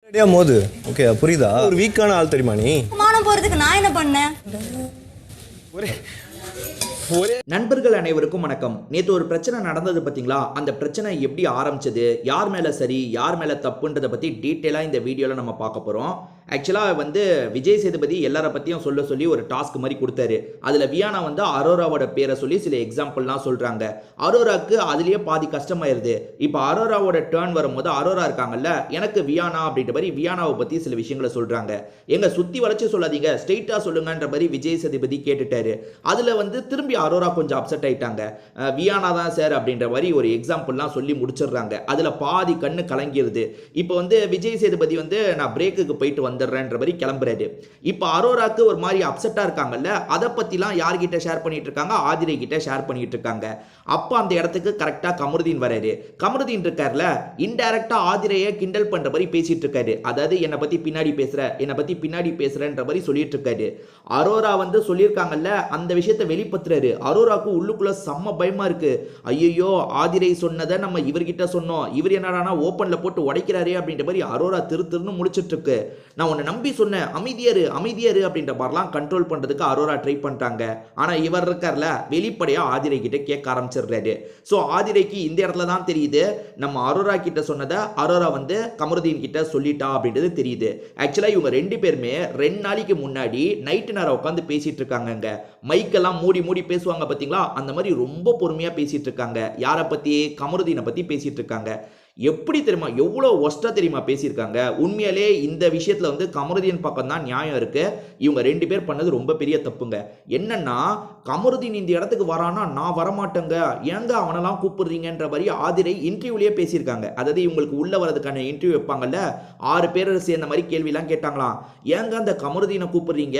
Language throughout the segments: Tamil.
மோது ஓகே புரியுதா? ஒரு வீக்கான ஆள் தெரியுமா நீ? மானம் போறதுக்கு நான் என்ன பண்ணேன்? நண்பர்கள் அனைவருக்கும் வணக்கம். நேற்று ஒரு பிரச்சனை நடந்தது பார்த்தீங்களா? அந்த பிரச்சனை எப்படி ஆரம்பிச்சது, யார் மேலே சரி யார் மேலே தப்புன்றதை பற்றி டீட்டெயிலாக இந்த வீடியோவில் நம்ம பார்க்க போகிறோம். ஆக்சுவலாக விஜய் சேதுபதி எல்லாரை பற்றியும் சொல்லி ஒரு டாஸ்க் மாதிரி கொடுத்தாரு. அதில் வியானா அரோராவோட பேரை சொல்லி சில எக்ஸாம்பிள்லாம் சொல்கிறாங்க. அரோராவுக்கு அதுலேயே பாதி கஷ்டமாயிருது. இப்போ அரோராவோட டேர்ன் வரும்போது அரோரா இருக்காங்கல்ல, எனக்கு வியானா அப்படின்ற மாதிரி வியானாவை பற்றி சில விஷயங்களை சொல்கிறாங்க. எங்க சுற்றி வளைச்சு சொல்லாதீங்க, ஸ்ட்ரெயிட்டாக சொல்லுங்கன்ற மாதிரி விஜய் சேதுபதி கேட்டுட்டாரு. அதில் திரும்பி அரோரா கொஞ்சம் அப்செட் ஆயிட்டாங்க. வியானா தான் சார் அப்படின்ற மாதிரி ஒரு எக்ஸாம்பிள்லாம் சொல்லி முடிச்சிடுறாங்க. அதில் பாதி கண்ணு கலங்கிருது. இப்போ விஜய் சேதுபதி நான் பிரேக்குக்கு போயிட்டு வந்துடுறேன்ற மாதிரி கிளம்புறாரு. இப்போ அரோராக்கு ஒரு மாதிரி அப்செட்டாக இருக்காங்கல்ல, அதை பற்றிலாம் யார்கிட்ட ஷேர் பண்ணிட்டு இருக்காங்க? ஆதிரை கிட்ட ஷேர் பண்ணிட்டு இருக்காங்க. அப்போ அந்த இடத்துக்கு கரெக்டாக கமருதீன் வராரு. கமருதீன் இருக்கார்ல, இன்டைரக்டாக ஆதிரையை கிண்டல் பண்ணுற மாதிரி பேசிட்டு இருக்காரு. அதாவது என்னை பற்றி பின்னாடி பேசுறேன்ற மாதிரி சொல்லிட்டு இருக்காரு. அரோரா சொல்லியிருக்காங்கல்ல, அந்த விஷயத்தை வெளிப்படுத்துறாரு. அரோராக்கு உள்ளுக்குள்ள செம்ம பயமா இருக்கு. ஐயோ, ஆதிரை சொன்னதை நம்ம இவர்கிட்ட சொன்னோம், இவர் என்னடானா ஓப்பன்ல போட்டு உடைக்கிறாரே அப்படின்ற மாதிரி அரோரா திருன்னு முடிச்சிட்டு இருக்கு. நான் உன்னை நம்பி சொன்னேன், அமைதியாரு அப்படின்ற மாதிரிலாம் கண்ட்ரோல் பண்றதுக்கு அரோரா ட்ரை பண்றாங்க. ஆனா இவர் இருக்கார்ல, வெளிப்படையா ஆதிரை கிட்ட கேட்க ஆரம்பிச்சிடுறாரு. ஸோ ஆதிரைக்கு இந்த இடத்துல தான் தெரியுது, நம்ம அரோரா கிட்ட சொன்னதை அரோரா கமருதீன் கிட்ட சொல்லிட்டா அப்படின்றது தெரியுது. ஆக்சுவலா இவங்க ரெண்டு பேருமே 2 நாளைக்கு முன்னாடி நைட்டு நேரம் உட்காந்து பேசிட்டு இருக்காங்க. மைக்கெல்லாம் மூடி பேசுவாங்க பார்த்தீங்களா, அந்த மாதிரி ரொம்ப பொறுமையா பேசிட்டு இருக்காங்க. யாரை பத்தி? கமருதீனை பத்தி பேசிட்டு இருக்காங்க. எப்படி தெரியுமா, எவ்வளோ ஒஸ்டா தெரியுமா பேசியிருக்காங்க. உண்மையாலே இந்த விஷயத்துல கமருதீன் பக்கம் தான் நியாயம் இருக்கு. இவங்க 2 பேர் பண்ணது ரொம்ப பெரிய தப்புங்க. என்னன்னா, கமருதீன் இந்த இடத்துக்கு வரானா நான் வரமாட்டேங்க, ஏங்க அவனெல்லாம் கூப்பிடுறீங்கன்ற மாதிரி ஆதிரை இன்டர்வியூலயே பேசியிருக்காங்க. அதாவது இவங்களுக்கு உள்ள வரதுக்கான இன்டர்வியூ வைப்பாங்கல்ல, 6 பேர் சேர்ந்த மாதிரி கேள்விலாம் கேட்டாங்களாம். ஏங்க அந்த கமருதீனை கூப்பிடுறீங்க,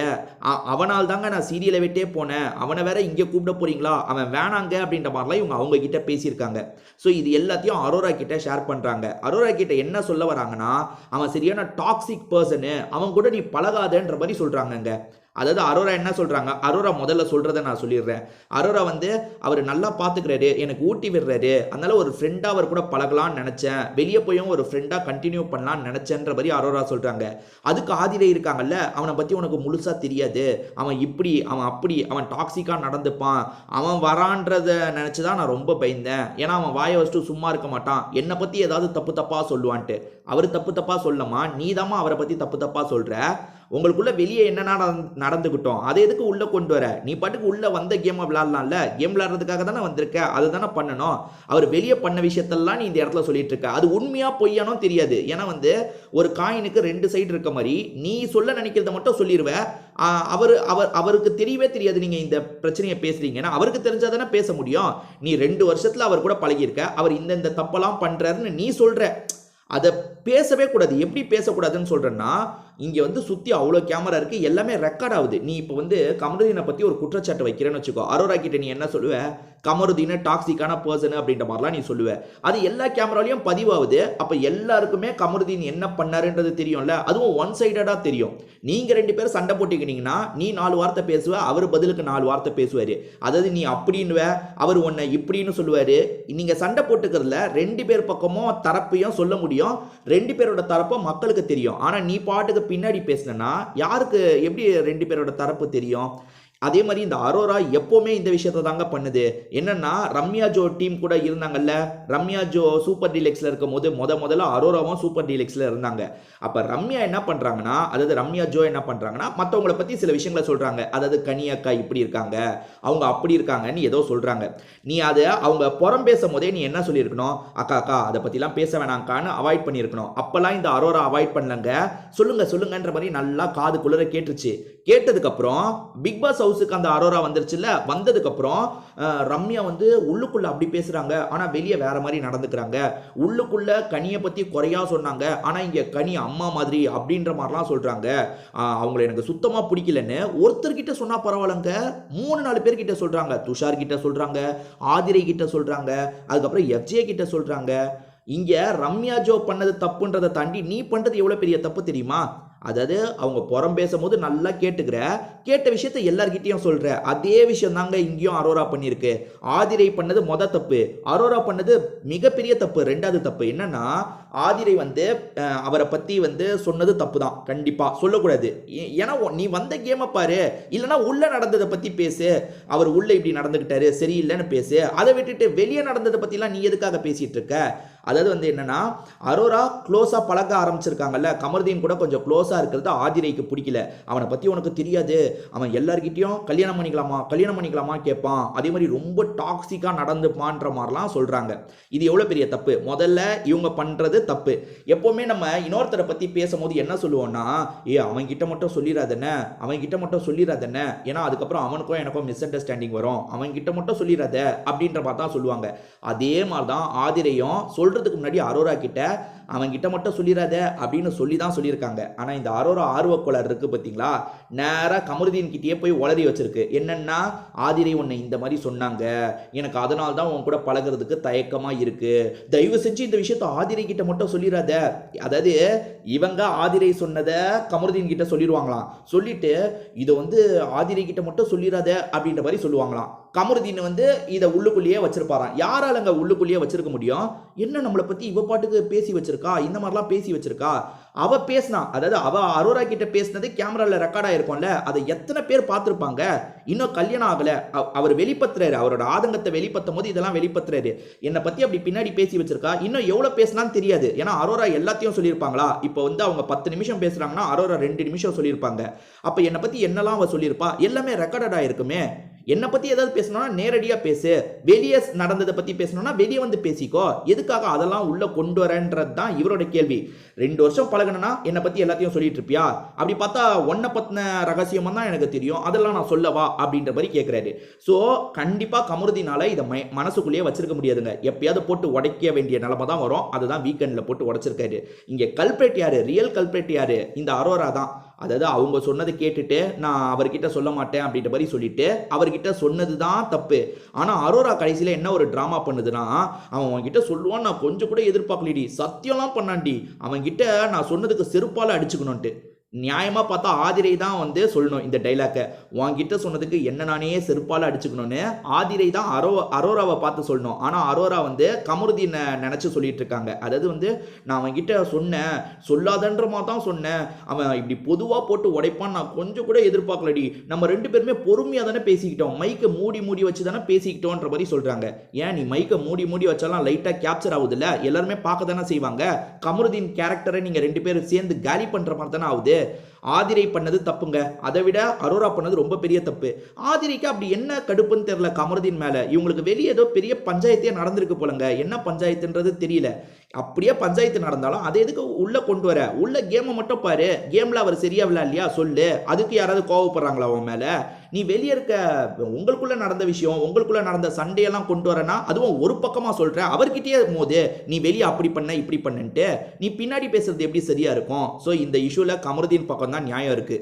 அவனால் தாங்க நான் சீரியலை விட்டே போனேன், அவனை வேற இங்கே கூப்பிட போறீங்களா, அவன் வேணாங்க அப்படின்ற மாதிரிலாம் இவங்க அவங்க கிட்ட பேசியிருக்காங்க. ஸோ இது எல்லாத்தையும் அரோரா கிட்ட ஷேர் பண்றாங்க. அரோரா கிட்ட என்ன சொல்ல வராங்கன்னா, அவன் சரியான டாக்ஸிக் பர்சனு, அவன் கூட நீ பழகாதன்ற மாதிரி சொல்றாங்க. அதாவது அரோரா என்ன சொல்றாங்க, அரோரா முதல்ல சொல்றதை நான் சொல்லிடுறேன். அரோரா அவர் நல்லா பார்த்துக்கிறாரு, எனக்கு ஊட்டி விடுறாரு, அதனால ஒரு ஃப்ரெண்டா அவர் கூட பழகலாம்னு நினைச்சேன், வெளியே போயும் ஒரு ஃப்ரெண்டா கண்டினியூ பண்ணலாம்னு நினைச்சேன்ற மாதிரி அரோரா சொல்றாங்க. அதுக்கு ஆதிரை இருக்காங்கல்ல, அவனை பத்தி உனக்கு முழுசா தெரியாது, அவன் இப்படி அவன் அப்படி, அவன் டாக்ஸிக்கா நடந்துப்பான், அவன் வரான்றத நினைச்சுதான் நான் ரொம்ப பயந்தேன். ஏன்னா அவன் வாயை வச்சுட்டு சும்மா இருக்க மாட்டான், என்னை பத்தி ஏதாவது தப்பா சொல்லுவான்ட்டு. அவர் தப்பா சொல்லமா, நீதாம்மா அவரை பத்தி தப்பா சொல்ற. உங்களுக்குள்ள வெளியே என்னன்னா நடந்துக்கிட்டோம், அதை எதுக்கு உள்ள கொண்டு வர? நீ பாட்டுக்கு உள்ள வந்த கேமை விளையாடலாம்ல, கேம் விளையாடுறதுக்காக தானே வந்திருக்க, அதை தானே பண்ணணும். அவர் வெளியே பண்ண விஷயத்தெல்லாம் நீ இந்த இடத்துல சொல்லிட்டு இருக்க, அது உண்மையா பொய்யானோ தெரியாது. ஏன்னா ஒரு காயினுக்கு 2 சைடு இருக்க மாதிரி நீ சொல்ல நினைக்கிறத மட்டும் சொல்லிடுவ. அவருக்கு தெரியவே தெரியாது நீங்க இந்த பிரச்சனையை பேசுறீங்கன்னா. அவருக்கு தெரிஞ்சாதானே பேச முடியும். நீ 2 வருஷத்துல அவர் கூட பழகியிருக்க, அவர் இந்த தப்பெல்லாம் பண்றாருன்னு நீ சொல்ற, அதை பேசவே கூடாது. எப்படி பேசக்கூடாதுன்னு சொல்றேன்னா, இங்க சுத்தி அவ்வளோ கேமரா இருக்கு, எல்லாமே ரெக்கார்ட் ஆகுது. நீ இப்போ கமருதீனை பத்தி ஒரு குற்றச்சாட்டு வைக்கிறேன்னு வச்சுக்கோ, அரோரா கிட்ட நீ என்ன சொல்லுவ? கமருதீனை டாக்ஸிக்கான பர்சன் அப்படின்ற மாதிரிலாம் நீ சொல்லுவ. அது எல்லா கேமராலையும் பதிவாகுது. அப்ப எல்லாருக்குமே கமருதீன் என்ன பண்ணாருன்றது தெரியும்ல, அதுவும் ஒன் சைடடா தெரியும். நீங்க 2 பேரும் சண்டை போட்டுக்கிட்டீங்கன்னா நீ 4 வார்த்தை பேசுவ, அவர் பதிலுக்கு 4 வார்த்தை பேசுவாரு. அதாவது நீ அப்படின்னுவ, அவர் உன்னை இப்படின்னு சொல்லுவாரு. நீங்க சண்டை போட்டுக்கிறதுல 2 பேர் பக்கமும் தரப்பையும் சொல்ல முடியும், 2 பேரோட தரப்பும் மக்களுக்கு தெரியும். ஆனா நீ பாட்டுக்கு பின்னாடி பேசினா யாருக்கு எப்படி 2 பேரோட தரப்பு தெரியும்? அதே மாதிரி இந்த அரோரா எப்பவுமே இந்த விஷயத்தை தாங்க பண்ணுது. என்னன்னா, ரம்யா ஜோ டீம் கூட இருந்தாங்கல்ல, ரம்யா ஜோ சூப்பர் டீலக்ஸ்ல இருக்கும் போது முதல்ல அரோராவும் சூப்பர் டீலக்ஸ்ல இருந்தாங்க. அப்ப ரம்யா என்ன பண்றாங்கன்னா, அதாவது ரம்யா ஜோ என்ன பண்றாங்கன்னா, மற்றவங்களை பத்தி சில விஷயங்களை சொல்றாங்க. அதாவது கனி அக்கா இப்படி இருக்காங்க, அவங்க அப்படி இருக்காங்கன்னு ஏதோ சொல்றாங்க. நீ அதை அவங்க புறம் பேசும் போதே நீ என்ன சொல்லியிருக்கணும்? அக்கா அதை பத்திலாம் பேச வேணாங்கான்னு அவாய்ட் பண்ணியிருக்கணும். அப்பெல்லாம் இந்த அரோரா அவாய்ட் பண்ணலங்க. சொல்லுங்கன்ற மாதிரி நல்லா காது குளிர கேட்டுருச்சு. கேட்டதுக்கு அப்புறம் பிக் பாஸ் ஹவுஸுக்கு அந்த அரோரா வந்துருச்சுல்ல, வந்ததுக்கு அப்புறம் ரம்யா உள்ளுக்குள்ள அப்படி பேசுறாங்க, ஆனா வெளியே வேற மாதிரி நடந்துக்கிறாங்க. உள்ளுக்குள்ள கனியை பத்தி குறையா சொன்னாங்க, ஆனா இங்க கனி அம்மா மாதிரி அப்படின்ற மாதிரிலாம் சொல்றாங்க. அவங்களை எனக்கு சுத்தமா பிடிக்கலன்னு ஒருத்தர்கிட்ட சொன்னா பரவாயில்லங்க, 3-4 பேர் கிட்ட சொல்றாங்க. துஷார் கிட்ட சொல்றாங்க, ஆதிரை கிட்ட சொல்றாங்க, அதுக்கப்புறம் எஃப்ஜே கிட்ட சொல்றாங்க. இங்க ரம்யா ஜோ பண்ணது தப்புன்றதை தாண்டி நீ பண்றது எவ்வளவு பெரிய தப்பு தெரியுமா? அதாவது அவங்க புறம் பேசும்போது நல்லா கேட்ட விஷயத்தை எல்லார்கிட்டயும் சொல்ற. அதே விஷயம் தாங்க இங்கேயும் அரோரா பண்ணியிருக்கு. ஆதிரை பண்ணது தப்பு, அரோரா பண்ணது மிகப்பெரிய தப்பு. ரெண்டாவது தப்பு என்னன்னா, ஆதிரை வந்து அவரை பத்தி வந்து சொன்னது தப்பு தான், கண்டிப்பா சொல்லக்கூடாது. ஏன்னா நீ வந்த கேமை பாரு, இல்லைன்னா உள்ள நடந்ததை பத்தி பேசு. அவர் உள்ள இப்படி நடந்துகிட்டாரு சரியில்லைன்னு பேசு. அதை விட்டுட்டு வெளியே நடந்ததை பத்திலாம் நீ எதுக்காக பேசிட்டு இருக்க? அதாவது வந்து என்னன்னா, அரோரா க்ளோஸா பழக ஆரம்பிச்சிருக்காங்கல்ல, கமருதீன் கூட கொஞ்சம் க்ளோஸா இருக்கிறது ஆதிரைக்கு பிடிக்கல. அவனை பத்தி உனக்கு தெரியாது, அவன் எல்லார்கிட்டயும் கல்யாணம் பண்ணிக்கலாமா கேட்பான். அதே மாதிரி ரொம்ப டாக்ஸிக்கா நடந்துப்பான்ற மாதிரிலாம் சொல்றாங்க. இது எவ்வளவு பெரிய தப்பு. முதல்ல இவங்க பண்றது தப்பு. எப்பவுமே நம்ம இன்னொருத்தரை பத்தி பேசும்போது என்ன சொல்லுவோம்னா, அவன் கிட்ட மட்டும் சொல்லிடாதேன்னு, ஏன்னா அதுக்கப்புறம் அவனுக்கும் எனக்கும் மிஸ் அண்டர்ஸ்டாண்டிங் வரும், அவன் கிட்ட மட்டும் சொல்லிடாத அப்படின்ற மாதிரி தான் சொல்லுவாங்க. அதே மாதிரி தான் ஆதிரையும் சொல்றதுக்கு முன்னாடி அரோரா கிட்ட அவன் கிட்ட மட்டும் சொல்லிடாத அப்படின்னு சொல்லி தான் சொல்லியிருக்காங்க. ஆனா இந்த அரோரா ஆர்வக்கோளாறு இருக்கு பார்த்தீங்களா, நேரா கமருதீன் கிட்டே போய் உளறி வச்சிருக்கு. என்னன்னா, ஆதிரை உன்னை இந்த மாதிரி சொன்னாங்க, எனக்கு அதனால தான் உன் கூட பழகிறதுக்கு தயக்கமா இருக்கு, தயவு செஞ்சு இந்த விஷயத்த ஆதிரை கிட்ட மட்டும் சொல்லிடாத. அதாவது இவங்க ஆதிரை சொன்னதை கமருதீன் கிட்ட சொல்லிடுவாங்களாம். சொல்லிட்டு இதை வந்து ஆதிரை கிட்ட மட்டும் சொல்லிடாத அப்படின்ற மாதிரி சொல்லுவாங்களாம். கமருதீன் வந்து இதை உள்ளுக்குள்ளேயே வச்சிருப்பாராம். யாராலங்க உள்ளுக்குள்ளேயே வச்சிருக்க முடியும்? என்ன நம்மளை பத்தி இவ பாட்டுக்கு பேசி வச்சிருக்கா, இந்த மாதிரிலாம் பேசி வச்சிருக்கா. அவ பேசினா, அதாவது அவ அரோரா கிட்ட பேசினது கேமரால ரெக்கார்ட் ஆயிருக்கும்ல, அதை எத்தனை பேர் பார்த்திருப்பாங்க. இன்னும் கல்யாணம் ஆகல, அவர் வெளிப்படுத்துறாரு, அவரோட ஆதங்கத்தை வெளிப்படுத்தும் போது இதெல்லாம் வெளிப்படுத்துறாரு. என்னை பத்தி அப்படி பின்னாடி பேசி வச்சிருக்கா, இன்னும் எவ்வளவு பேசினான்னு தெரியாது. ஏன்னா அரோரா எல்லாத்தையும் சொல்லியிருப்பாங்களா? இப்போ வந்து அவங்க 10 நிமிஷம் பேசுறாங்கன்னா அரோரா 2 நிமிஷம் சொல்லியிருப்பாங்க. அப்ப என்னை பத்தி என்னெல்லாம் அவ சொல்லியிருப்பா, எல்லாமே ரெக்கார்டட் ஆயிருக்குமே. என்னை பத்தி ஏதாவது பேசணும்னா நேரடியா பேசு, வெளியே நடந்ததை பத்தி பேசணும்னா வெளியே வந்து பேசிக்கோ, எதுக்காக அதெல்லாம் உள்ள கொண்டு வரன்றது தான் இவரோட கேள்வி. 2 வருஷம் பழகணும்னா என்னை பத்தி எல்லாத்தையும் சொல்லிட்டு இருப்பியா? அப்படி பார்த்தா உன்னை பத்தின ரகசியமா தான் எனக்கு தெரியும், அதெல்லாம் நான் சொல்லவா அப்படின்ற மாதிரி கேட்கிறாரு. ஸோ கண்டிப்பா கமருதீனால இதை மனசுக்குள்ளேயே வச்சிருக்க முடியாதுங்க. எப்பயாவது போட்டு உடைக்க வேண்டிய நிலைமை தான் வரும். அதுதான் வீக்கெண்ட்ல போட்டு உடைச்சிருக்காரு. இங்க கல்பிரேட் யாரு, ரியல் கல்பிரேட் யாரு? இந்த அரோரா தான். அதாவது அவங்க சொன்னதை கேட்டுட்டு நான் அவர்கிட்ட சொல்ல மாட்டேன் அப்படின்ற மாதிரி சொல்லிட்டு அவர்கிட்ட சொன்னது தான் தப்பு. ஆனா அரோரா கடைசியில என்ன ஒரு டிராமா பண்ணுதுன்னா, அவன் அவன்கிட்ட சொல்லுவான், நான் கொஞ்சம் கூட எதிர்பார்க்கலடி, சத்தியம்லாம் பண்ணாண்டி, அவன்கிட்ட நான் சொன்னதுக்கு செருப்பால அடிச்சுக்கணும்ட்டு. நியாயமா பார்த்தா ஆதிரை தான் வந்து சொல்லணும் இந்த டைலாக்கை. உன்கிட்ட சொன்னதுக்கு என்ன நானே செருப்பால அடிச்சுக்கணும்னு ஆதிரை தான் அரோராவை பார்த்து சொல்லணும். ஆனா அரோரா வந்து கமருதீனை நினைச்சு சொல்லிட்டு இருக்காங்க. அதாவது வந்து நான் அவன்கிட்ட சொன்னேன், சொல்லாதன்ற மாதிரி தான் சொன்னேன், அவன் இப்படி பொதுவா போட்டு உடைப்பான் நான் கொஞ்சம் கூட எதிர்பார்க்கலடி, நம்ம 2 பேருமே பொறுமையா தானே பேசிக்கிட்டோம், மைக்கை மூடி வச்சு தானே பேசிக்கிட்டோன்ற மாதிரி சொல்றாங்க. ஏன் நீ மைக்கை மூடி வச்சாலும் லைட்டா கேப்சர் ஆகுது இல்ல, எல்லாருமே பார்க்க தானே செய்வாங்க. கமருதீன் கேரக்டரை நீங்க 2 பேரும் சேர்ந்து காலி பண்ற மாதிரி தானே ஆகுது. ஆதிரை பண்ணது தப்புங்க, அதை விட அரோரா பண்ணது ரொம்ப பெரிய தப்பு. ஆதிரைக்கு அப்படி என்ன கடுப்புன்னு தெரியல கமருதீன் மேல. இவங்களுக்கு வெளியே ஏதோ பெரிய பஞ்சாயத்தே நடந்திருக்கு போலங்க, என்ன பஞ்சாயத்துன்றது தெரியல. அப்படியே பஞ்சாயத்து நடந்தாலும் அதை எதுக்கு உள்ள கொண்டு வர? உள்ள கேமை மட்டும் பாரு, கேம்ல அவர் சரியா விளையாடலையா சொல்லு, அதுக்கு யாராவது கோவப்படுறாங்களா அவன் மேல? நீ வெளியே இருக்க உங்களுக்குள்ள நடந்த விஷயம், உங்களுக்குள்ள நடந்த சண்டையெல்லாம் கொண்டு வரனா, அதுவும் ஒரு பக்கமா சொல்ற, அவர்கிட்டயே போது நீ வெளியே அப்படி பண்ண இப்படி பண்ணுன்ட்டு நீ பின்னாடி பேசுறது எப்படி சரியா இருக்கும்? ஸோ இந்த இஷ்யூல கமருதீன் பக்கம் தான் நியாயம் இருக்கு.